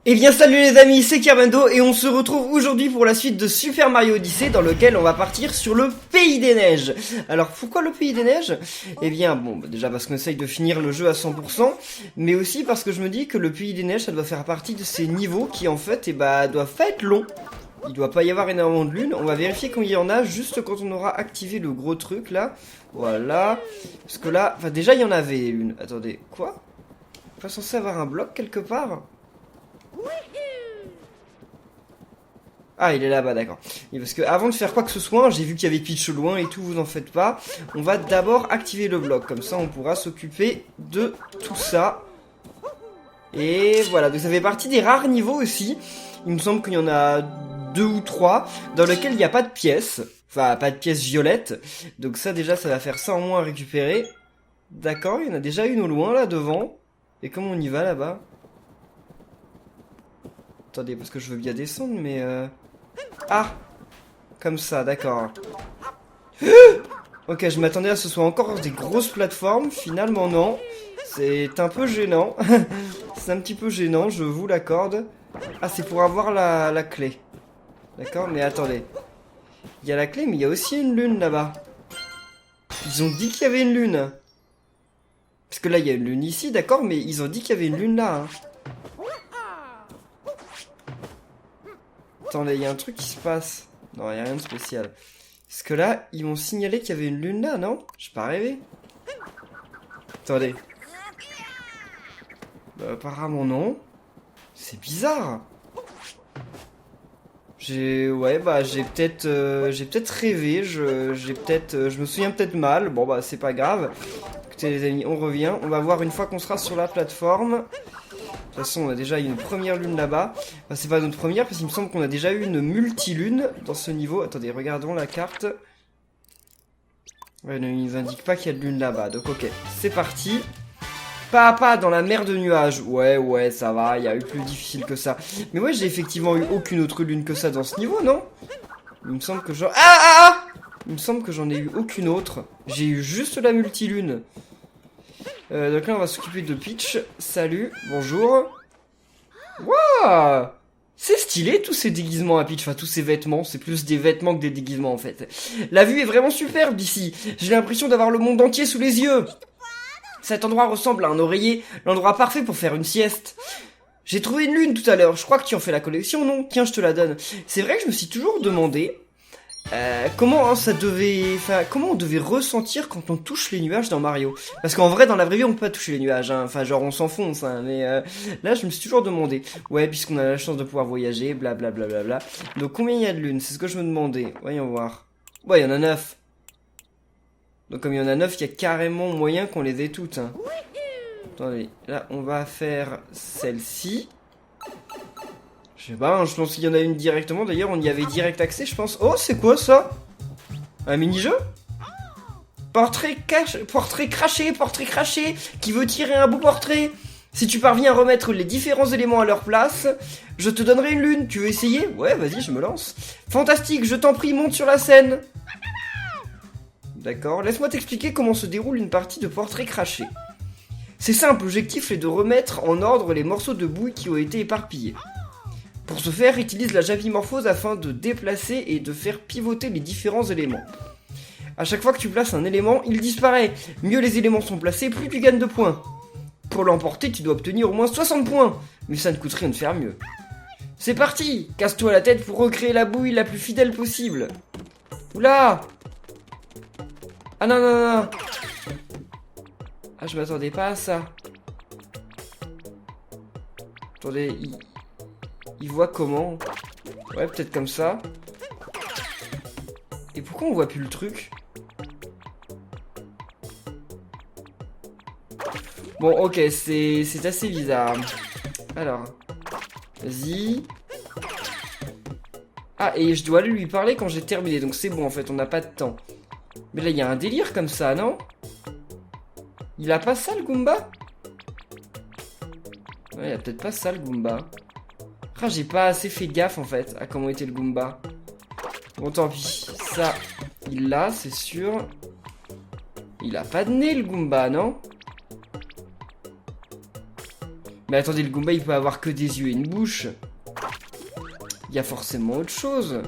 Eh bien salut les amis, c'est Kermendo et on se retrouve aujourd'hui pour la suite de Super Mario Odyssey dans lequel on va partir sur le Pays des Neiges. Alors pourquoi le Pays des Neiges? Eh bien bon, déjà parce qu'on essaye de finir le jeu à 100%, mais aussi parce que je me dis que le Pays des Neiges ça doit faire partie de ces niveaux qui en fait doivent pas être longs. Il doit pas y avoir énormément de lunes, on va vérifier quand il y en a juste quand on aura activé le gros truc là. Voilà, parce que là, enfin déjà il y en avait une, attendez, quoi? Pas censé avoir un bloc quelque part? Ah, il est là-bas, d'accord. Et parce que avant de faire quoi que ce soit, j'ai vu qu'il y avait Peach loin et tout, vous en faites pas. On va d'abord activer le bloc, comme ça on pourra s'occuper de tout ça. Et voilà, donc ça fait partie des rares niveaux aussi. Il me semble qu'il y en a 2 ou 3 dans lesquels il n'y a pas de pièces. Enfin, pas de pièces violettes. Donc ça déjà, ça va faire ça en moins à récupérer. D'accord, il y en a déjà une au loin là devant. Et comment on y va là-bas? Attendez, parce que je veux bien descendre, mais Ah! Comme ça, d'accord. Ok, je m'attendais à ce que ce soit encore des grosses plateformes, finalement non. C'est un peu gênant. C'est un petit peu gênant, je vous l'accorde. Ah, c'est pour avoir la clé. D'accord, mais attendez. Il y a la clé, mais il y a aussi une lune là-bas. Ils ont dit qu'il y avait une lune. Parce que là, il y a une lune ici, d'accord, mais ils ont dit qu'il y avait une lune là. Hein. Attendez, il y a un truc qui se passe. Non, il n'y a rien de spécial. Parce que là, ils m'ont signalé qu'il y avait une lune là, non? J'ai pas rêvé. Attendez. Bah, apparemment non. C'est bizarre. J'ai peut-être rêvé. Je me souviens peut-être mal. Bon bah c'est pas grave. Écoutez les amis, on revient. On va voir une fois qu'on sera sur la plateforme. De toute façon, on a déjà eu une première lune là-bas. Enfin, c'est pas notre première, parce qu'il me semble qu'on a déjà eu une multi-lune dans ce niveau. Attendez, regardons la carte. Ouais, non, il nous indique pas qu'il y a de lune là-bas. Donc, ok, c'est parti. Pas à pas dans la mer de nuages. Ouais, ça va, il y a eu plus difficile que ça. Mais ouais, j'ai effectivement eu aucune autre lune que ça dans ce niveau, non? Il me semble que j'en... Il me semble que j'en ai eu aucune autre. J'ai eu juste la multi-lune. Donc là, on va s'occuper de Peach. Salut, bonjour. Waouh! C'est stylé tous ces déguisements à Peach, enfin tous ces vêtements, c'est plus des vêtements que des déguisements en fait. La vue est vraiment superbe d'ici, j'ai l'impression d'avoir le monde entier sous les yeux. Cet endroit ressemble à un oreiller, l'endroit parfait pour faire une sieste. J'ai trouvé une lune tout à l'heure, je crois que tu en fais la collection, non? Tiens, je te la donne. C'est vrai que je me suis toujours demandé comment comment on devait ressentir quand on touche les nuages dans Mario. Parce qu'en vrai, dans la vraie vie, on peut pas toucher les nuages, hein. Enfin, genre, on s'enfonce, hein. Mais là, je me suis toujours demandé. Ouais, puisqu'on a la chance de pouvoir voyager, blablabla. Bla, bla, bla, bla. Donc, combien il y a de lunes? C'est ce que je me demandais. Voyons voir. Ouais, il y en a 9. Donc, comme il y en a 9, il y a carrément moyen qu'on les ait toutes. Hein. Attendez, là, on va faire celle-ci. Je sais pas, hein, je pense qu'il y en a une directement. D'ailleurs, on y avait direct accès, je pense. Oh, c'est quoi ça? Un mini-jeu? Portrait craché, qui veut tirer un beau portrait. Si tu parviens à remettre les différents éléments à leur place, je te donnerai une lune. Tu veux essayer? Ouais, vas-y, je me lance. Fantastique, je t'en prie, monte sur la scène. D'accord, laisse-moi t'expliquer comment se déroule une partie de portrait craché. C'est simple, l'objectif est de remettre en ordre les morceaux de bouille qui ont été éparpillés. Pour ce faire, utilise la javimorphose afin de déplacer et de faire pivoter les différents éléments. A chaque fois que tu places un élément, il disparaît. Mieux les éléments sont placés, plus tu gagnes de points. Pour l'emporter, tu dois obtenir au moins 60 points. Mais ça ne coûte rien de faire mieux. C'est parti! Casse-toi la tête pour recréer la bouille la plus fidèle possible. Oula! Ah non. Ah, je m'attendais pas à ça. Attendez, il voit comment? Ouais, peut-être comme ça. Et pourquoi on voit plus le truc? Bon, ok, c'est assez bizarre. Alors, vas-y. Ah, et je dois aller lui parler quand j'ai terminé, donc c'est bon en fait, on n'a pas de temps. Mais là, il y a un délire comme ça, non? Il a pas ça, le Goomba? Ouais, il a peut-être pas ça, le Goomba. Ah, j'ai pas assez fait gaffe, en fait, à comment était le Goomba. Bon, tant pis. Ça, il l'a, c'est sûr. Il a pas de nez, le Goomba, non? Mais attendez, le Goomba, il peut avoir que des yeux et une bouche. Il y a forcément autre chose.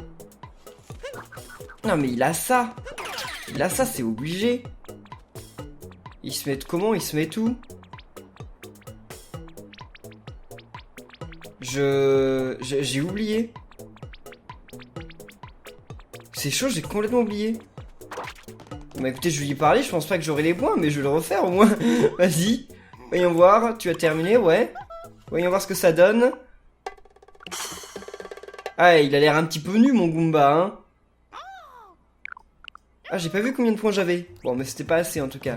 Non, mais il a ça. Il a ça, c'est obligé. Ils se mettent comment? Ils se mettent où? J'ai oublié. C'est chaud, j'ai complètement oublié. Bah écoutez, je vais y parler, je pense pas que j'aurai les points, mais je vais le refaire au moins. Vas-y, voyons voir, tu as terminé, ouais. Voyons voir ce que ça donne. Ah, il a l'air un petit peu nu, mon Goomba, hein. Ah, j'ai pas vu combien de points j'avais. Bon, mais c'était pas assez, en tout cas.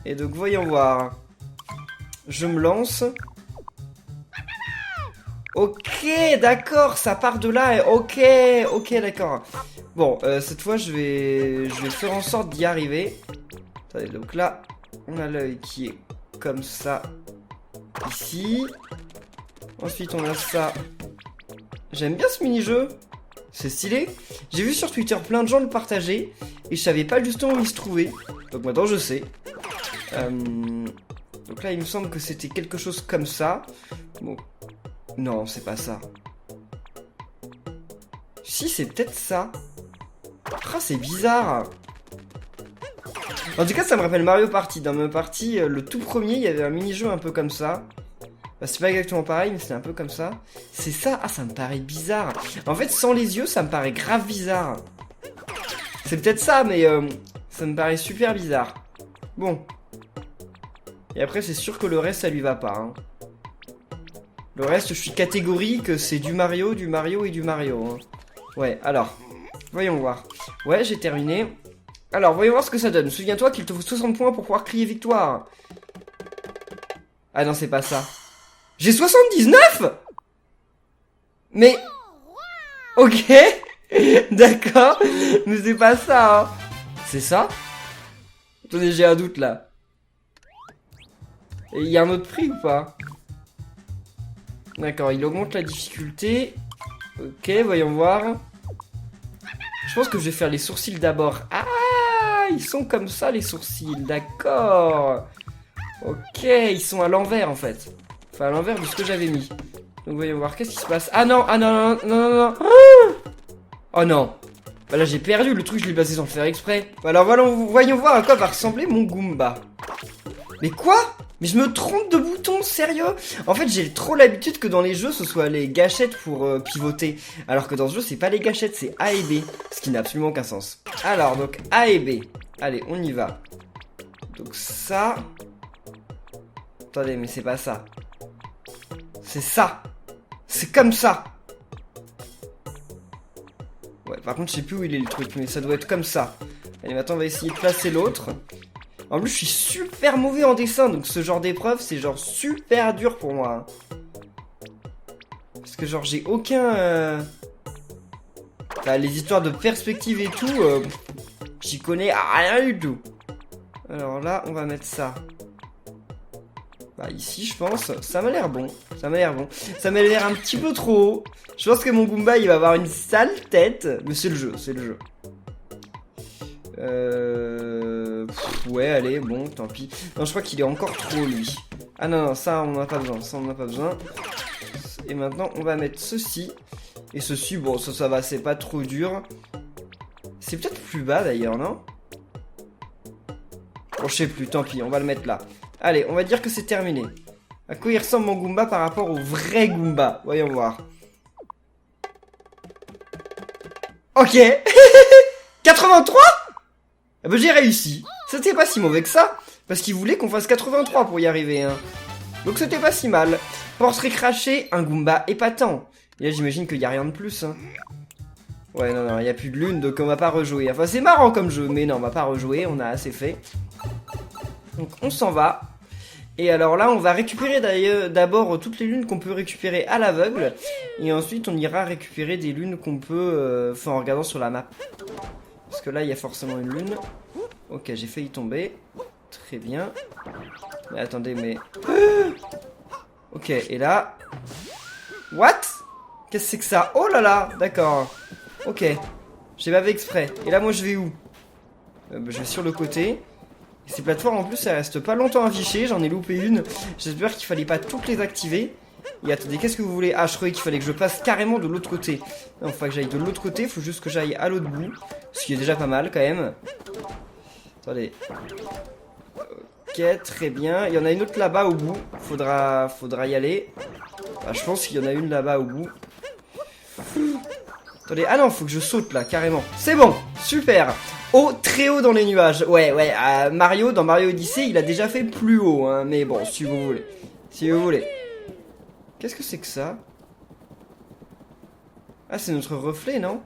Et donc, voyons voir. Je me lance. Ok, d'accord, ça part de là. Ok, d'accord. Bon, cette fois, je vais faire en sorte d'y arriver. Attendez, donc là, on a l'œil qui est comme ça. Ici. Ensuite, on a ça. J'aime bien ce mini-jeu. C'est stylé. J'ai vu sur Twitter plein de gens le partager. Et je savais pas justement où il se trouvait. Donc maintenant, je sais. Donc là, il me semble que c'était quelque chose comme ça. Bon. Non, c'est pas ça. Si, c'est peut-être ça. Ah, c'est bizarre. En tout cas, ça me rappelle Mario Party. Dans Mario Party, le tout premier, il y avait un mini-jeu un peu comme ça. Bah, c'est pas exactement pareil, mais c'est un peu comme ça. C'est ça? Ah, ça me paraît bizarre. En fait, sans les yeux, ça me paraît grave bizarre. C'est peut-être ça, mais ça me paraît super bizarre. Bon. Et après, c'est sûr que le reste, ça lui va pas. Hein. Le reste, je suis catégorique, c'est du Mario et du Mario. Hein. Ouais, alors, voyons voir. Ouais, j'ai terminé. Alors, voyons voir ce que ça donne. Souviens-toi qu'il te faut 60 points pour pouvoir crier victoire. Ah non, c'est pas ça. J'ai 79 ? Mais... Ok. D'accord. Mais c'est pas ça, hein. C'est ça ? Attendez, j'ai un doute, là. Et il y a un autre prix ou pas ? D'accord, il augmente la difficulté. Ok, voyons voir. Je pense que je vais faire les sourcils d'abord. Ah, ils sont comme ça, les sourcils. D'accord. Ok, ils sont à l'envers, en fait. Enfin, à l'envers de ce que j'avais mis. Donc, voyons voir. Qu'est-ce qui se passe? Ah non, non. Oh non. Bah là, j'ai perdu. Le truc, je l'ai passé sans le faire exprès. Alors, voyons voir à quoi va ressembler mon Goomba. Mais quoi? Mais je me trompe de bouton, sérieux? En fait, j'ai trop l'habitude que dans les jeux, ce soit les gâchettes pour pivoter. Alors que dans ce jeu, c'est pas les gâchettes, c'est A et B. Ce qui n'a absolument aucun sens. Alors, donc, A et B. Allez, on y va. Donc ça... Attendez, mais c'est pas ça. C'est ça. C'est comme ça. Ouais, par contre, je sais plus où il est le truc, mais ça doit être comme ça. Allez, maintenant, on va essayer de placer l'autre. En plus, je suis super mauvais en dessin, donc ce genre d'épreuve, c'est genre super dur pour moi. Parce que genre, j'ai aucun... Enfin, les histoires de perspective et tout, j'y connais rien du tout. Alors là, on va mettre ça. Bah ici, je pense, ça m'a l'air bon. Ça m'a l'air un petit peu trop haut. Je pense que mon Goomba, il va avoir une sale tête. Mais c'est le jeu, ouais, allez, bon, tant pis. Non, je crois qu'il est encore trop, lui. Ah non, ça, on n'a pas besoin. Et maintenant, on va mettre ceci. Et ceci, bon, ça va, c'est pas trop dur. C'est peut-être plus bas, d'ailleurs, non? Bon, je sais plus, tant pis, on va le mettre là. Allez, on va dire que c'est terminé. À quoi il ressemble mon Goomba par rapport au vrai Goomba? Voyons voir. Ok. 83? Ah bah j'ai réussi. C'était pas si mauvais que ça. Parce qu'il voulait qu'on fasse 83 pour y arriver. Hein. Donc c'était pas si mal. Portrait craché, un Goomba épatant. Et là j'imagine qu'il y a rien de plus. Hein. Ouais non, il y a plus de lune donc on va pas rejouer. Enfin c'est marrant comme jeu mais non on va pas rejouer, on a assez fait. Donc on s'en va. Et alors là on va récupérer d'ailleurs d'abord toutes les lunes qu'on peut récupérer à l'aveugle. Et ensuite on ira récupérer des lunes qu'on peut en regardant sur la map. Parce que là, il y a forcément une lune. Ok, j'ai failli tomber. Très bien. Mais attendez, mais... Ok, et là... What? Qu'est-ce que c'est que ça? Oh là là! D'accord. Ok. J'ai pas fait exprès. Et là, moi, je vais où? Je vais sur le côté. Et ces plateformes en plus elles restent pas longtemps affichées, j'en ai loupé une. J'espère qu'il fallait pas toutes les activer. Et attendez, qu'est-ce que vous voulez? Ah, je croyais qu'il fallait que je passe carrément de l'autre côté. Non, faut que j'aille de l'autre côté, faut juste que j'aille à l'autre bout. Ce qui est déjà pas mal quand même. Attendez. Ok, très bien. Il y en a une autre là-bas au bout. Faudra y aller. Bah, je pense qu'il y en a une là-bas au bout. Attendez, ah non, faut que je saute là, carrément. C'est bon, super. Haut, très haut dans les nuages. Ouais, Mario, dans Mario Odyssey, il a déjà fait plus haut, hein. Mais bon, si vous voulez. Si vous voulez. Qu'est-ce que c'est que ça? Ah, c'est notre reflet, non?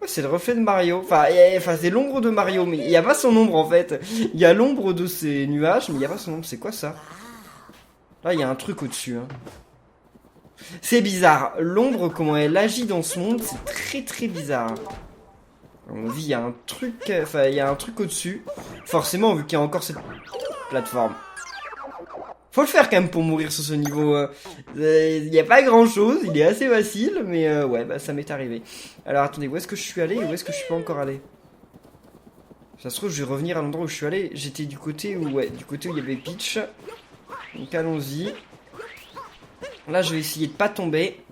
Ouais, c'est le reflet de Mario. Enfin, c'est l'ombre de Mario, mais il n'y a pas son ombre en fait. Il y a l'ombre de ces nuages, mais il n'y a pas son ombre. C'est quoi ça? Là, il y a un truc au-dessus. Hein. C'est bizarre. L'ombre, comment elle agit dans ce monde, c'est très très bizarre. À mon avis, il y a un truc. Enfin, il y a un truc au-dessus. Forcément, vu qu'il y a encore cette plateforme. Faut le faire quand même pour mourir sur ce niveau. Il n'y a pas grand chose, il est assez facile, mais ouais, bah ça m'est arrivé. Alors attendez, où est-ce que je suis allé et où est-ce que je suis pas encore allé? Ça se trouve, je vais revenir à l'endroit où je suis allé. J'étais du côté où, ouais, du côté où il y avait Peach. Donc allons-y. Là, je vais essayer de pas tomber.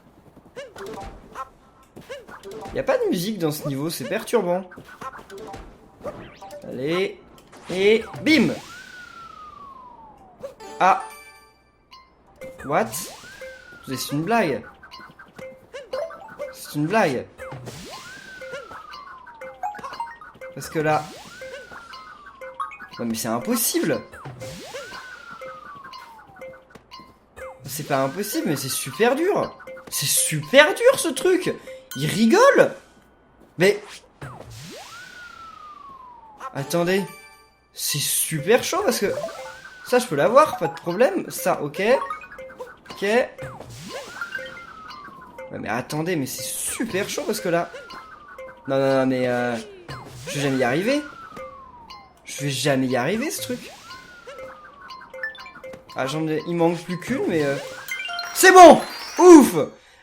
Il n'y a pas de musique dans ce niveau, c'est perturbant. Allez. Et bim! Ah! What? C'est une blague. C'est une blague. Parce que là... Non mais c'est impossible. C'est pas impossible, mais c'est super dur. C'est super dur ce truc. Il rigole. Mais... Attendez. C'est super chaud parce que... Ça, je peux l'avoir, pas de problème. Ça, ok. Ok. Ouais, mais attendez, mais c'est super chaud parce que là... Non, mais... Je vais jamais y arriver. Je vais jamais y arriver, ce truc. Ah, il manque plus qu'une, mais... C'est bon! Ouf!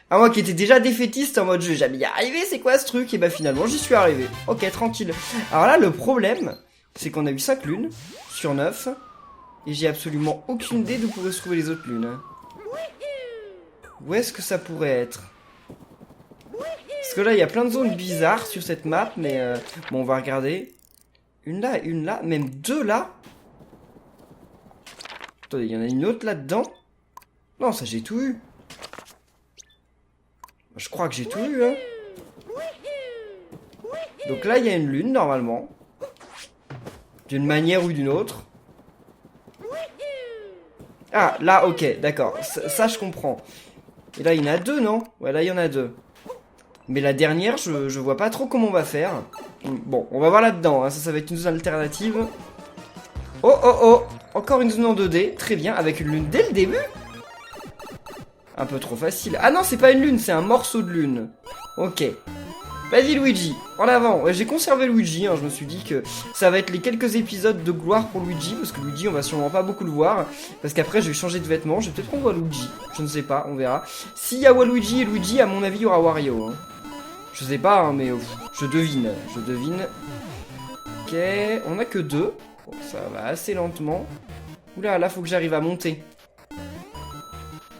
À moi qui étais déjà défaitiste en mode je vais jamais y arriver, c'est quoi ce truc? Et bah finalement, j'y suis arrivé. Ok, tranquille. Alors là, le problème, c'est qu'on a eu 5 lunes sur 9. Et j'ai absolument aucune idée d'où pourraient se trouver les autres lunes. Où est-ce que ça pourrait être? Parce que là, il y a plein de zones bizarres sur cette map, mais bon, on va regarder. Une là, même deux là. Attendez, il y en a une autre là-dedans. Non, ça j'ai tout eu. Je crois que j'ai tout eu, hein. Donc là, il y a une lune, normalement. D'une manière ou d'une autre. Ah, là, ok, d'accord. Ça, je comprends. Et là, il y en a deux, non? Ouais, là, il y en a deux. Mais la dernière, je vois pas trop comment on va faire. Bon, on va voir là-dedans. Hein. Ça va être une zone alternative. Oh! Encore une zone en 2D. Très bien, avec une lune dès le début. Un peu trop facile. Ah non, c'est pas une lune, c'est un morceau de lune. Ok. Vas-y Luigi, en avant. Ouais, j'ai conservé Luigi, hein, je me suis dit que ça va être les quelques épisodes de gloire pour Luigi, parce que Luigi on va sûrement pas beaucoup le voir, parce qu'après je vais changer de vêtements, je vais peut-être qu'on voit Luigi, je ne sais pas, on verra. S'il y a Waluigi et Luigi, à mon avis il y aura Wario. Hein. Je sais pas, hein, mais je devine. Ok, on a que deux, bon, ça va assez lentement. Oula, là faut que j'arrive à monter.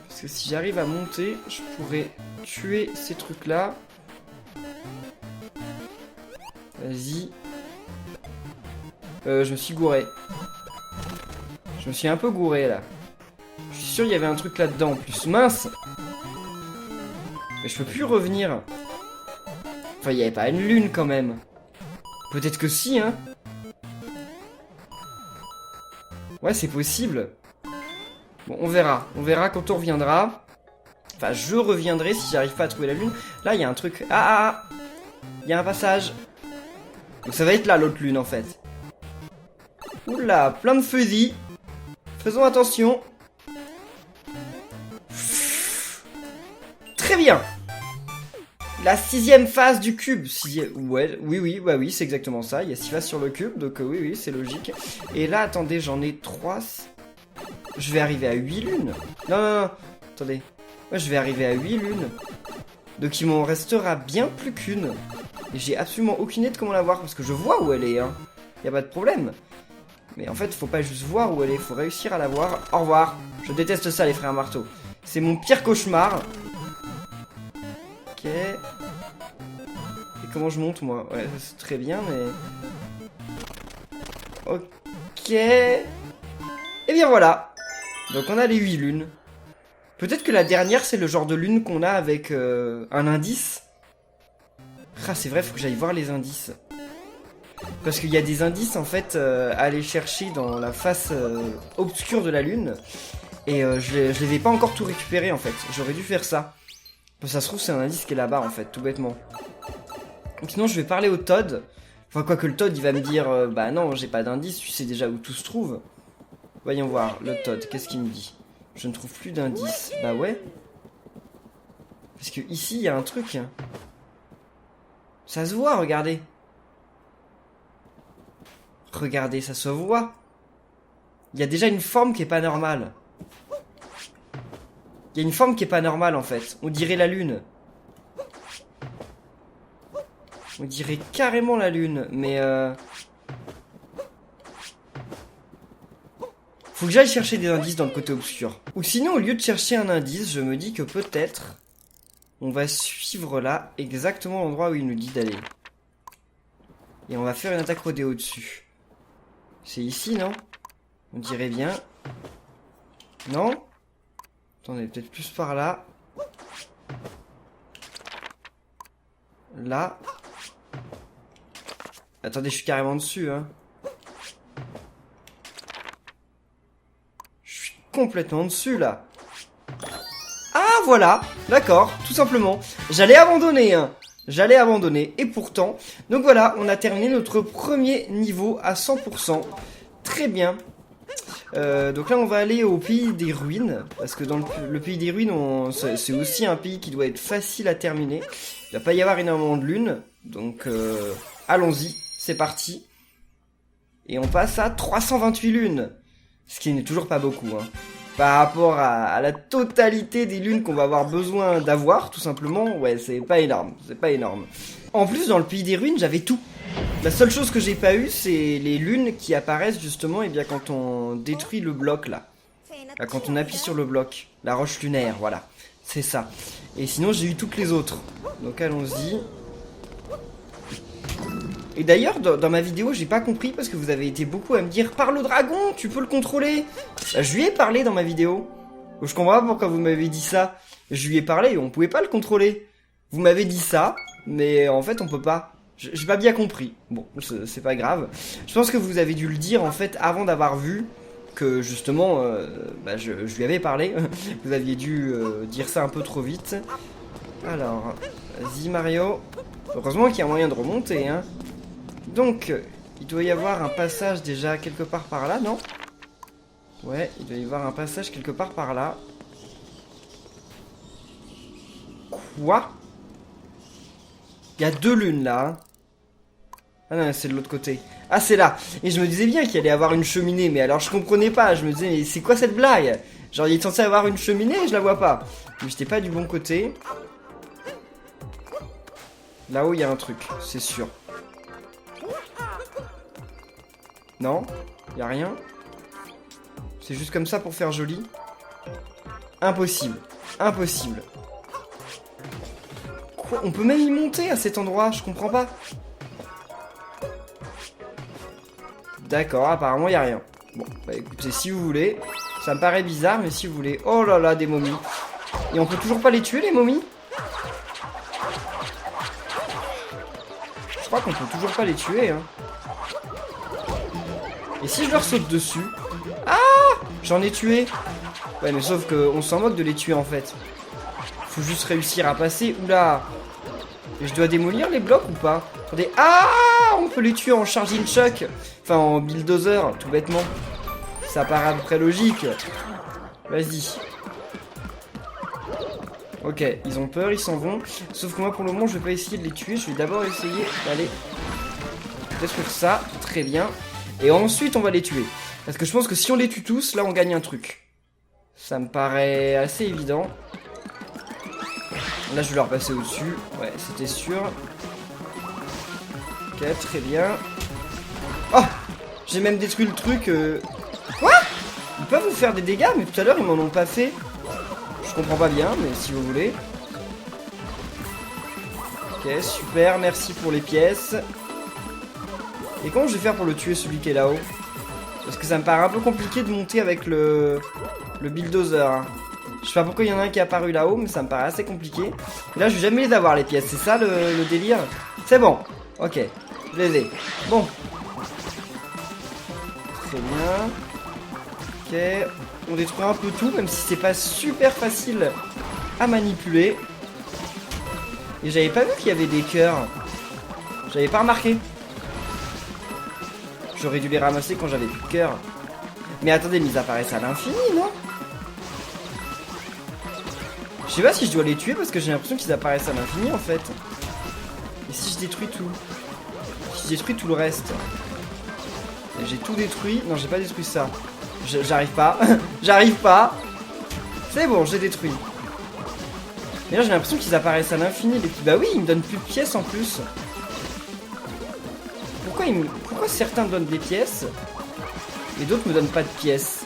Parce que si j'arrive à monter, je pourrais tuer ces trucs là. Vas-y. Je me suis gouré. Je me suis un peu gouré là. Je suis sûr qu'il y avait un truc là-dedans en plus. Mince! Mais je peux plus revenir. Enfin, il n'y avait pas une lune quand même. Peut-être que si, hein. Ouais, c'est possible. Bon, on verra. On verra quand on reviendra. Enfin, je reviendrai si j'arrive pas à trouver la lune. Là, il y a un truc. Ah! Il y a un passage. Donc ça va être là l'autre lune en fait. Oula, plein de fusils. Faisons attention. Très bien. La 6ème phase du cube. Ouais, oui, c'est exactement ça. Il y a 6 phases sur le cube, donc oui, c'est logique. Et là, attendez, j'en ai 3. Je vais arriver à 8 lunes. Non, attendez. Ouais, je vais arriver à 8 lunes. Donc il m'en restera bien plus qu'une. Et j'ai absolument aucune idée de comment la voir, parce que je vois où elle est, hein. y a pas de problème. Mais en fait, faut pas juste voir où elle est, faut réussir à la voir. Au revoir. Je déteste ça, les frères marteaux. C'est mon pire cauchemar. Ok. Et comment je monte, moi? Ouais, c'est très bien, mais... Ok. Et bien voilà. Donc on a les 8 lunes. Peut-être que la dernière, c'est le genre de lune qu'on a avec un indice. Ah, c'est vrai, faut que j'aille voir les indices. Parce qu'il y a des indices, en fait, à aller chercher dans la face obscure de la lune. Et je les ai pas encore tout récupéré, en fait. J'aurais dû faire ça. Ça se trouve, c'est un indice qui est là-bas, en fait, tout bêtement. Donc, sinon, je vais parler au Todd. Enfin, quoi que le Todd, il va me dire bah non, j'ai pas d'indice, tu sais déjà où tout se trouve. Voyons voir, le Todd, qu'est-ce qu'il me dit? Je ne trouve plus d'indice. Bah ouais. Parce que ici, il y a un truc. Ça se voit, regardez. Regardez, ça se voit. Il y a déjà une forme qui est pas normale. Il y a une forme qui est pas normale, en fait. On dirait la lune. On dirait carrément la lune, mais faut que j'aille chercher des indices dans le côté obscur. Ou sinon, au lieu de chercher un indice, je me dis que peut-être on va suivre là exactement l'endroit où il nous dit d'aller. Et on va faire une attaque rodéo dessus. C'est ici, non? On dirait bien. Non? Attendez, peut-être plus par là. Là. Attendez, je suis carrément dessus, hein. Je suis complètement dessus, là. Ah, voilà. D'accord, tout simplement. J'allais abandonner, hein. J'allais abandonner. Et pourtant... Donc voilà, on a terminé notre premier niveau à 100%. Très bien. Donc là, on va aller au pays des ruines. Parce que dans le pays des ruines, c'est aussi un pays qui doit être facile à terminer. Il va pas y avoir énormément de lunes. Donc, allons-y. C'est parti. Et on passe à 328 lunes. Ce qui n'est toujours pas beaucoup, hein. Par rapport à la totalité des lunes qu'on va avoir besoin d'avoir, tout simplement, ouais, c'est pas énorme. C'est pas énorme. En plus, dans le pays des ruines, j'avais tout. La seule chose que j'ai pas eu, c'est les lunes qui apparaissent justement, et bien quand on détruit le bloc, là. Là, quand on appuie sur le bloc. La roche lunaire, voilà. C'est ça. Et sinon, j'ai eu toutes les autres. Donc, allons-y. Et d'ailleurs, dans ma vidéo, j'ai pas compris parce que vous avez été beaucoup à me dire « Parle au dragon, tu peux le contrôler !» Bah, je lui ai parlé dans ma vidéo. Je comprends pas pourquoi vous m'avez dit ça. Je lui ai parlé et on pouvait pas le contrôler. Vous m'avez dit ça, mais en fait, on peut pas. J'ai pas bien compris. Bon, c'est pas grave. Je pense que vous avez dû le dire, en fait, avant d'avoir vu que, justement, bah, je lui avais parlé. Vous aviez dû dire ça un peu trop vite. Alors, vas-y Mario. Heureusement qu'il y a moyen de remonter, hein. Donc, il doit y avoir un passage déjà quelque part par là, non? Ouais, il doit y avoir un passage quelque part par là. Quoi? Il y a 2 lunes là, hein. Ah non, c'est de l'autre côté. Ah, c'est là. Et je me disais bien qu'il allait y avoir une cheminée, mais alors je comprenais pas. Je me disais, mais c'est quoi cette blague? Genre, il est censé avoir une cheminée et je la vois pas. Mais j'étais pas du bon côté. Là-haut, il y a un truc, c'est sûr. Non, y a rien. C'est juste comme ça pour faire joli. Impossible. Impossible. Quoi? On peut même y monter à cet endroit, je comprends pas. D'accord, apparemment y a rien. Bon, bah écoutez, si vous voulez. Ça me paraît bizarre, mais si vous voulez. Oh là là, des momies. Et on peut toujours pas les tuer, les momies? Je crois qu'on peut toujours pas les tuer, hein. Et si je leur saute dessus? Ah! J'en ai tué. Ouais, mais sauf qu'on s'en moque de les tuer, en fait. Faut juste réussir à passer. Oula! Et je dois démolir les blocs ou pas? Attendez. Ah! On peut les tuer en charging chuck. Enfin, en bulldozer, tout bêtement. Ça paraît à peu près logique. Vas-y. Ok, ils ont peur, ils s'en vont. Sauf que moi, pour le moment, je vais pas essayer de les tuer. Je vais d'abord essayer d'aller... Peut-être ça. Très bien. Et ensuite, on va les tuer. Parce que je pense que si on les tue tous, là, on gagne un truc. Ça me paraît assez évident. Là, je vais leur passer au-dessus. Ouais, c'était sûr. Ok, très bien. Oh! J'ai même détruit le truc. Quoi? Ils peuvent vous faire des dégâts, mais tout à l'heure ils m'en ont pas fait. Je comprends pas bien, mais si vous voulez. Ok, super, merci pour les pièces. Et comment je vais faire pour le tuer, celui qui est là-haut? Parce que ça me paraît un peu compliqué de monter avec le bulldozer. Hein. Je sais pas pourquoi il y en a un qui est apparu là-haut, mais ça me paraît assez compliqué. Et là, je vais jamais les avoir, les pièces. C'est ça le délire? C'est bon. Ok, je les ai. Bon. Très bien. Ok, on détruit un peu tout, même si c'est pas super facile à manipuler. Et j'avais pas vu qu'il y avait des cœurs. J'avais pas remarqué. J'aurais dû les ramasser quand j'avais plus de cœur. Mais attendez, mais ils apparaissent à l'infini, non? Je sais pas si je dois les tuer parce que j'ai l'impression qu'ils apparaissent à l'infini en fait. Et si je détruis tout? Si je détruis tout le reste? J'ai tout détruit. Non, j'ai pas détruit ça. J'arrive pas. J'arrive pas. C'est bon, j'ai détruit. Mais là, j'ai l'impression qu'ils apparaissent à l'infini. Les petits. Bah oui, ils me donnent plus de pièces en plus. Pourquoi certains me donnent des pièces et d'autres me donnent pas de pièces?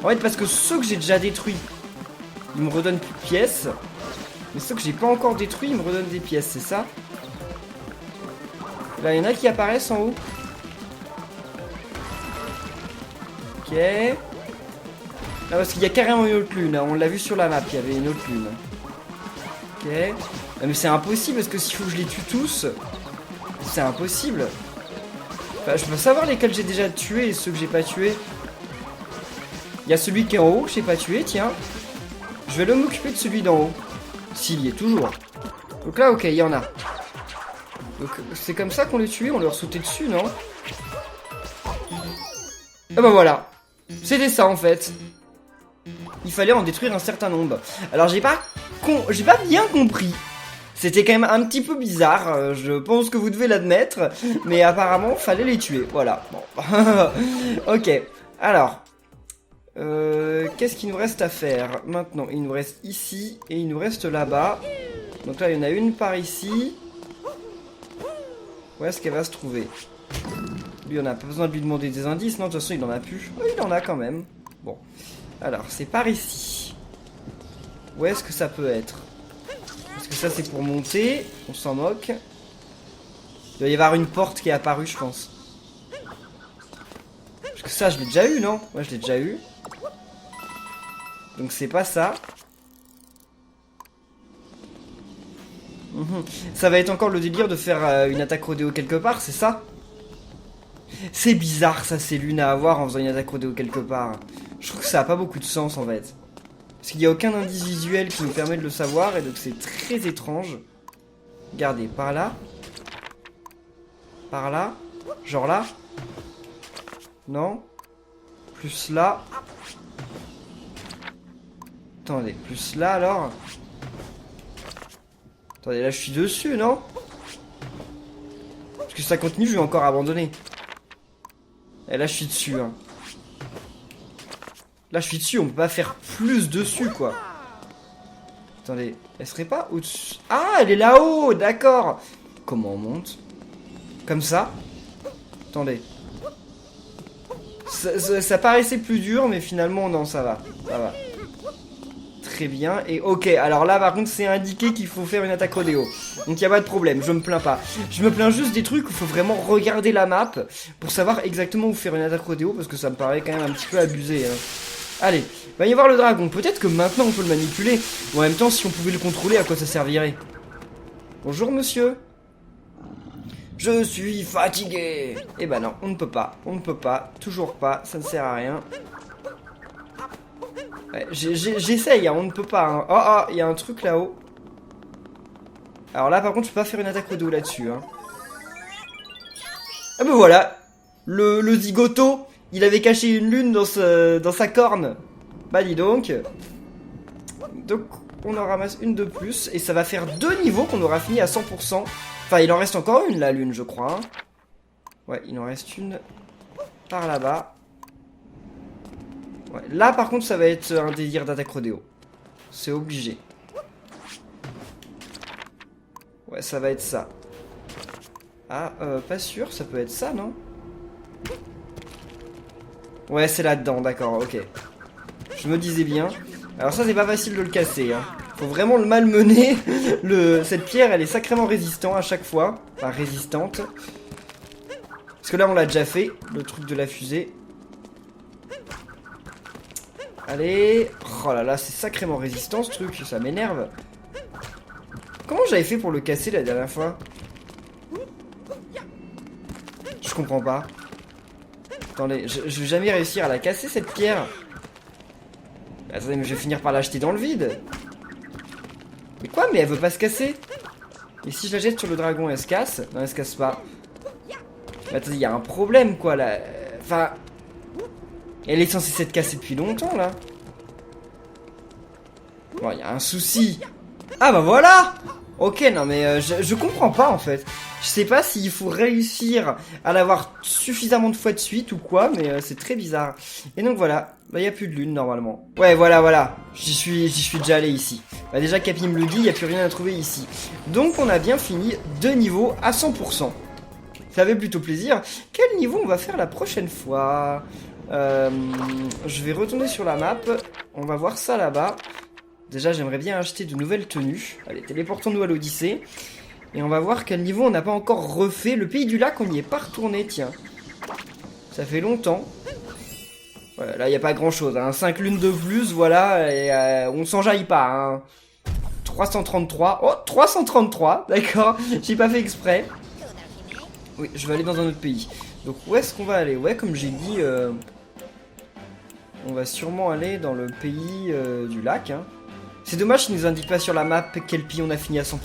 En fait, parce que ceux que j'ai déjà détruits, ils me redonnent plus de pièces. Mais ceux que j'ai pas encore détruits, ils me redonnent des pièces, c'est ça? Là, il y en a qui apparaissent en haut. Ok. Là, parce qu'il y a carrément une autre lune. Hein. On l'a vu sur la map, il y avait une autre lune. Ok. Mais c'est impossible, parce que s'il faut que je les tue tous, c'est impossible. Enfin, je veux savoir lesquels j'ai déjà tués et ceux que j'ai pas tués. Il y a celui qui est en haut, que j'ai pas tué, tiens. Je vais m'occuper de celui d'en haut. S'il y est toujours. Donc là, ok, il y en a. Donc c'est comme ça qu'on les tuait, on leur sautait dessus, non? Et bah voilà. C'était ça en fait. Il fallait en détruire un certain nombre. Alors j'ai pas bien compris. C'était quand même un petit peu bizarre, je pense que vous devez l'admettre. Mais apparemment, fallait les tuer, voilà. Bon. Ok, alors... qu'est-ce qu'il nous reste à faire? Maintenant, il nous reste ici et il nous reste là-bas. Donc là, il y en a une par ici. Où est-ce qu'elle va se trouver? Lui, on n'a pas besoin de lui demander des indices, non? De toute façon, il en a plus. Oh, il en a quand même. Bon. Alors, c'est par ici. Où est-ce que ça peut être? Parce que ça, c'est pour monter. On s'en moque. Il doit y avoir une porte qui est apparue, je pense. Parce que ça, je l'ai déjà eu, non? Ouais, je l'ai déjà eu. Donc c'est pas ça. Ça va être encore le délire de faire une attaque rodéo quelque part, c'est ça? C'est bizarre ça, ces lunes à avoir en faisant une attaque rodéo quelque part. Je trouve que ça a pas beaucoup de sens en fait. Parce qu'il n'y a aucun indice visuel qui nous permet de le savoir et donc c'est très étrange. Regardez, par là. Par là. Genre là. Non. Plus là. Attendez, plus là alors. Attendez, là je suis dessus, non? Parce que ça continue, je vais encore abandonner. Et là je suis dessus, hein. Là je suis dessus, on peut pas faire plus dessus, quoi. Attendez, elle serait pas au-dessus? Ah, elle est là-haut, d'accord. Comment on monte? Comme ça? Attendez. Ça paraissait plus dur, mais finalement, non, ça va. Ça va. Très bien. Et ok, alors là, par contre, c'est indiqué qu'il faut faire une attaque rodéo. Donc, il n'y a pas de problème, je me plains pas. Je me plains juste des trucs où il faut vraiment regarder la map pour savoir exactement où faire une attaque rodéo, parce que ça me paraît quand même un petit peu abusé. Hein. Allez, va y avoir le dragon. Peut-être que maintenant, on peut le manipuler. Ou en même temps, si on pouvait le contrôler, à quoi ça servirait? Bonjour, monsieur. Je suis fatigué. Eh ben non, on ne peut pas. On ne peut pas. Toujours pas. Ça ne sert à rien. Ouais, j'essaye, hein, on ne peut pas. Hein. Oh, oh, il y a un truc là-haut. Alors là, par contre, je peux pas faire une attaque rodéo là-dessus. Hein. Ah ben voilà. Le zigoto, il avait caché une lune dans sa corne. Bah dis donc. Donc, on en ramasse une de plus. Et ça va faire 2 niveaux qu'on aura fini à 100%. Enfin, il en reste encore une, la lune, je crois. Hein. Ouais, il en reste une par là-bas. Ouais, là, par contre, ça va être un délire d'attaque rodéo. C'est obligé. Ouais, ça va être ça. Ah, pas sûr, ça peut être ça, non? Ouais, c'est là-dedans, d'accord, ok. Je me disais bien. Alors ça, c'est pas facile de le casser, hein. Faut vraiment le malmener. Cette pierre, elle est sacrément résistante à chaque fois. Enfin, résistante. Parce que là, on l'a déjà fait, le truc de la fusée. Allez. Oh là là, c'est sacrément résistant, ce truc. Ça m'énerve. Comment j'avais fait pour le casser la dernière fois? Je comprends pas. Attendez, je vais jamais réussir à la casser, cette pierre. Attendez, mais je vais finir par l'acheter dans le vide. Mais quoi? Mais elle veut pas se casser? Et si je la jette sur le dragon, elle se casse? Non, elle se casse pas. Mais attendez, il y a un problème, quoi, là. Enfin... Elle est censée s'être cassée depuis longtemps, là. Bon, il y a un souci. Ah, bah voilà! Ok, non, mais je comprends pas, en fait. Je sais pas s'il faut réussir à l'avoir suffisamment de fois de suite ou quoi, mais c'est très bizarre. Et donc voilà, bah il n'y a plus de lune normalement. Ouais, voilà, j'y suis déjà allé ici. Bah déjà Capi me le dit, il n'y a plus rien à trouver ici. Donc on a bien fini 2 niveaux à 100%. Ça fait plutôt plaisir. Quel niveau on va faire la prochaine fois? Je vais retourner sur la map, on va voir ça là-bas. Déjà j'aimerais bien acheter de nouvelles tenues. Allez, téléportons-nous à l'Odyssée. Et on va voir quel niveau on n'a pas encore refait. Le pays du lac, on n'y est pas retourné, tiens. Ça fait longtemps. Voilà, là, il n'y a pas grand-chose. Hein. 5 lunes de plus, voilà. Et on s'enjaille pas. Hein. 333. Oh, 333, d'accord. J'ai pas fait exprès. Oui, je vais aller dans un autre pays. Donc, où est-ce qu'on va aller? Ouais, comme j'ai dit, on va sûrement aller dans le pays du lac, hein. C'est dommage qu'ils nous indiquent pas sur la map quel pays on a fini à 100%.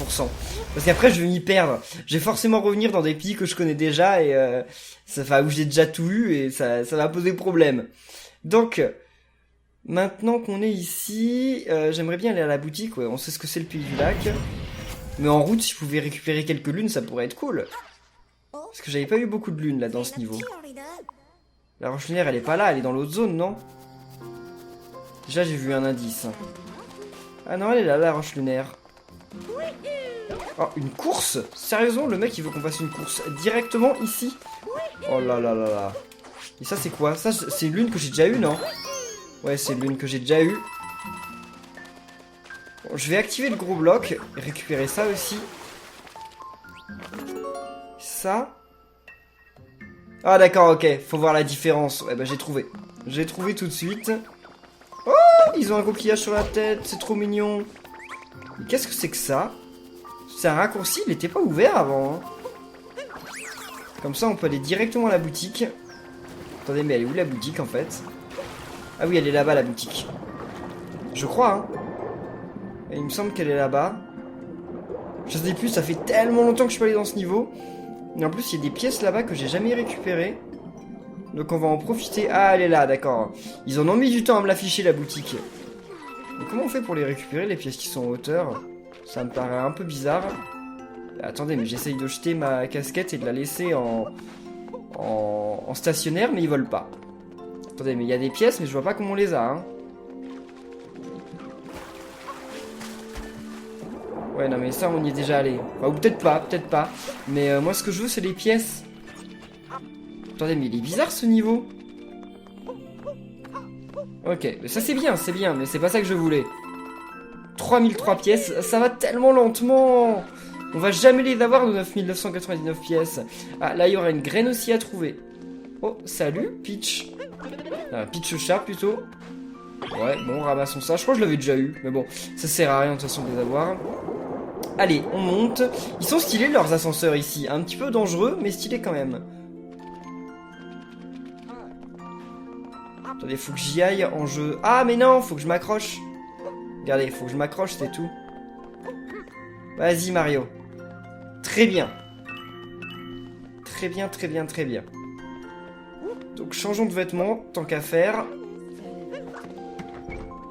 Parce qu'après je vais m'y perdre. Je vais forcément revenir dans des pays que je connais déjà et où j'ai déjà tout vu et ça va poser problème. Donc, maintenant qu'on est ici, j'aimerais bien aller à la boutique. Ouais, on sait ce que c'est le pays du lac. Mais en route, si je pouvais récupérer quelques lunes, ça pourrait être cool. Parce que j'avais pas eu beaucoup de lunes là dans ce niveau. La roche lunaire, elle est pas là, elle est dans l'autre zone, non? Déjà, j'ai vu un indice. Ah non, elle est là, la roche lunaire. Oh, une course? Sérieusement, le mec, il veut qu'on fasse une course directement ici? Oh là là là là. Et ça, c'est quoi? Ça, c'est l'une que j'ai déjà eue, non? Ouais, c'est l'une que j'ai déjà eue. Bon, je vais activer le gros bloc et récupérer ça aussi. Ça. Ah d'accord, ok. Faut voir la différence. Ouais, bah j'ai trouvé. J'ai trouvé tout de suite. Oh, ils ont un coquillage sur la tête, c'est trop mignon. Mais qu'est-ce que c'est que ça? C'est un raccourci, il n'était pas ouvert avant. Hein. Comme ça, on peut aller directement à la boutique. Attendez, mais elle est où la boutique en fait? Ah oui, elle est là-bas la boutique. Je crois, hein. Et il me semble qu'elle est là-bas. Je sais plus, ça fait tellement longtemps que je suis pas allé dans ce niveau. Et en plus, il y a des pièces là-bas que j'ai jamais récupérées. Donc on va en profiter. Ah, elle est là, d'accord. Ils en ont mis du temps à me l'afficher, la boutique. Mais comment on fait pour les récupérer, les pièces qui sont en hauteur? Ça me paraît un peu bizarre. Attendez, mais j'essaye de jeter ma casquette et de la laisser en stationnaire, mais ils veulent pas. Attendez, mais il y a des pièces, mais je vois pas comment on les a, hein. Ouais, non, mais ça, on y est déjà allé. Enfin, ou peut-être pas. Mais moi, ce que je veux, c'est les pièces. Attendez, mais il est bizarre ce niveau. Ok, mais ça c'est bien, mais c'est pas ça que je voulais. 3003 pièces, ça va tellement lentement. On va jamais les avoir de 9999 pièces. Ah, là il y aura une graine aussi à trouver. Oh, salut, Peach. Peach chat plutôt. Ouais, bon, ramassons ça. Je crois que je l'avais déjà eu, mais bon, ça sert à rien de toute façon de les avoir. Allez, on monte. Ils sont stylés leurs ascenseurs ici. Un petit peu dangereux, mais stylés quand même. Attendez, faut que j'y aille en jeu. Ah, mais non, faut que je m'accroche. Regardez, faut que je m'accroche, c'est tout. Vas-y, Mario. Très bien. Très bien. Donc, changeons de vêtements, tant qu'à faire.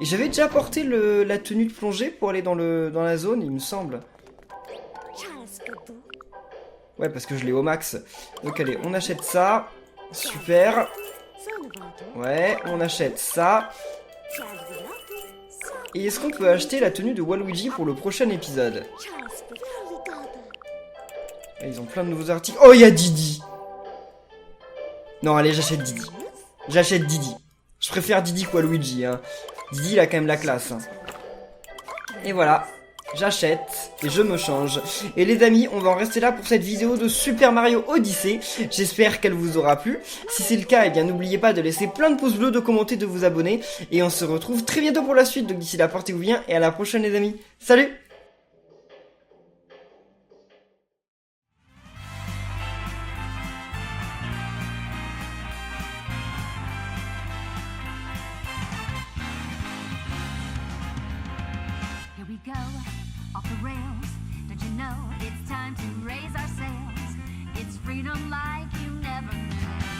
Et j'avais déjà porté la tenue de plongée pour aller dans la zone, il me semble. Ouais, parce que je l'ai au max. Donc, allez, on achète ça. Super. Ouais, on achète ça. Et est-ce qu'on peut acheter la tenue de Waluigi pour le prochain épisode? Ils ont plein de nouveaux articles. Oh, il y a Didi. Non, allez, j'achète Didi. J'achète Didi. Je préfère Didi qu'à Luigi, hein. Didi, il a quand même la classe, hein. Et voilà. J'achète et je me change. Et les amis, on va en rester là pour cette vidéo de Super Mario Odyssey. J'espère qu'elle vous aura plu. Si c'est le cas, eh bien n'oubliez pas de laisser plein de pouces bleus, de commenter, de vous abonner. Et on se retrouve très bientôt pour la suite. Donc d'ici là, portez-vous bien et à la prochaine les amis. Salut! Here we go, off the rails. Don't you know it's time to raise our sails? It's freedom like you never knew.